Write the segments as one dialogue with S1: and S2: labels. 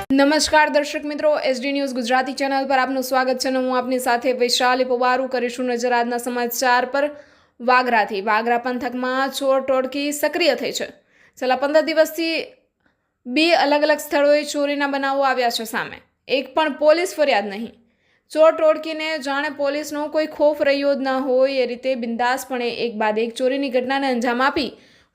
S1: નમસ્કાર દર્શક મિત્રો, એસડી ન્યૂઝ ગુજરાતી ચેનલ પર આપનું સ્વાગત છે. હું આપની સાથે વૈશાલી પવારું કરીશું નજર આજના સમાચાર પર. વાગરા પંથકમાં ચોર ટોળકી સક્રિય થઈ છે. છેલ્લા 15 દિવસથી 2 અલગ સ્થળોએ ચોરીના બનાવો આવ્યા છે સામે. એક પણ પોલીસ ફરિયાદ નહીં. ચોર ટોળકીને જાણે પોલીસનો કોઈ ખોફ રહ્યો જ ન હોય એ રીતે બિંદાસપણે એક બાદ એક ચોરીની ઘટનાને અંજામ આપી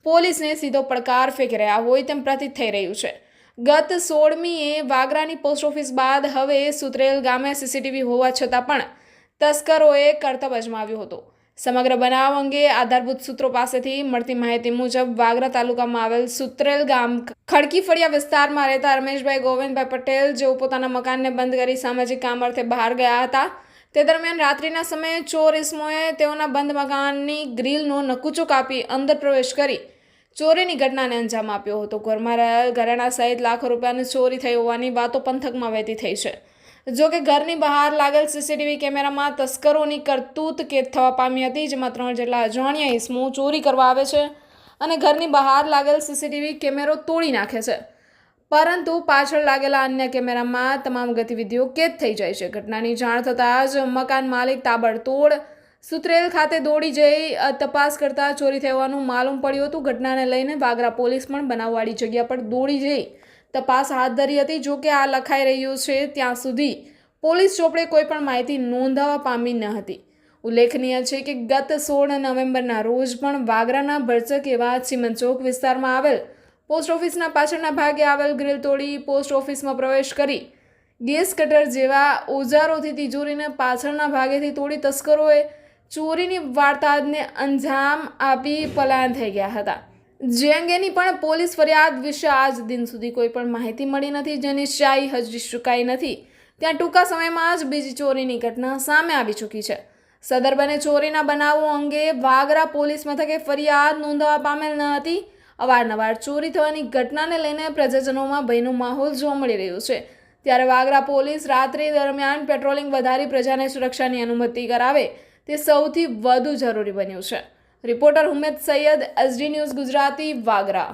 S1: પોલીસને સીધો પડકાર ફેંકી રહ્યા હોય તેમ પ્રતીત થઈ રહ્યું છે. ગત 16મીએ વાગરાની પોસ્ટ ઓફિસ બાદ હવે સુત્રેલ ગામે સીસીટીવી હોવા છતાં પણ તસ્કરોએ કરતબ અજમાવ્યો હતો. સમગ્ર બનાવ અંગે આધારભૂત સૂત્રો પાસેથી મળતી માહિતી મુજબ વાગરા તાલુકામાં આવેલ સુત્રેલ ગામ ખડકી ફળિયા વિસ્તારમાં રહેતા રમેશભાઈ ગોવિંદભાઈ પટેલ, જેઓ પોતાના મકાનને બંધ કરી સામાજિક કામ અર્થે બહાર ગયા હતા, તે દરમિયાન રાત્રિના સમયે ચોર ઇસમોએ તેઓના બંધ મકાનની ગ્રીલનો નકુચો કાપી અંદર પ્રવેશ કરી ચોરીની ઘટનાને અંજામ આપ્યો હતો. ઘરમાં રહેલ ઘરેણા સહિત લાખો રૂપિયાની ચોરી થઈ હોવાની વાતો પંથકમાં વહેતી થઈ છે. જોકે ઘરની બહાર લાગેલ સીસીટીવી કેમેરામાં તસ્કરોની કરતૂત કેદ થવા પામી હતી, જેમાં 3 જેટલા અજાણ્યા ઇસમો ચોરી કરવા આવે છે અને ઘરની બહાર લાગેલ સીસીટીવી કેમેરો તોડી નાખે છે, પરંતુ પાછળ લાગેલા અન્ય કેમેરામાં તમામ ગતિવિધિઓ કેદ થઈ જાય છે. ઘટનાની જાણ થતાં જ મકાન માલિક તાબડતોડ સુત્રેલ ખાતે દોડી જઈ તપાસ કરતા ચોરી થવાનું માલુમ પડ્યું હતું. ઘટનાને લઈને વાગરા પોલીસ પણ બનાવવાળી જગ્યા પર દોડી જઈ તપાસ હાથ ધરી હતી. જોકે આ લખાઈ રહ્યું છે ત્યાં સુધી પોલીસ ચોપડે કોઈ પણ માહિતી નોંધાવા પામી ન હતી. ઉલ્લેખનીય છે કે ગત 16 નવેમ્બરના રોજ પણ વાગરાના ભરચક એવા ચીમન ચોક વિસ્તારમાં આવેલ પોસ્ટ ઓફિસના પાછળના ભાગે આવેલ ગ્રીલ તોડી પોસ્ટ ઓફિસમાં પ્રવેશ કરી ગેસ કટર જેવા ઓજારોથી તિજોરીને પાછળના ભાગેથી તોડી તસ્કરોએ ચોરીની વાર્તાને અંજામ આપી પલાયન થઈ ગયા હતા. જે અંગેની પણ પોલીસ ફરિયાદ વિશે આજ દિન સુધી કોઈ પણ માહિતી મળી નથી, જેની શાહી હજી ચૂકાઈ નથી. ત્યાં ટૂંકા સમયમાં જ બીજી ચોરીની ઘટના સામે આવી ચૂકી છે. સદર બને ચોરીના બનાવો અંગે વાગરા પોલીસ મથકે ફરિયાદ નોંધવા પામેલ ન હતી. અવારનવાર ચોરી થવાની ઘટનાને લઈને પ્રજાજનોમાં ભયનો માહોલ જોવા મળી રહ્યો છે. ત્યારે વાગરા પોલીસ રાત્રિ દરમિયાન પેટ્રોલિંગ વધારી પ્રજાને સુરક્ષાની અનુમતિ કરાવે તે સૌથી વધુ જરૂરી બન્યું છે. Reporter Humaid Sayed, SD news Gujarati, Vagra.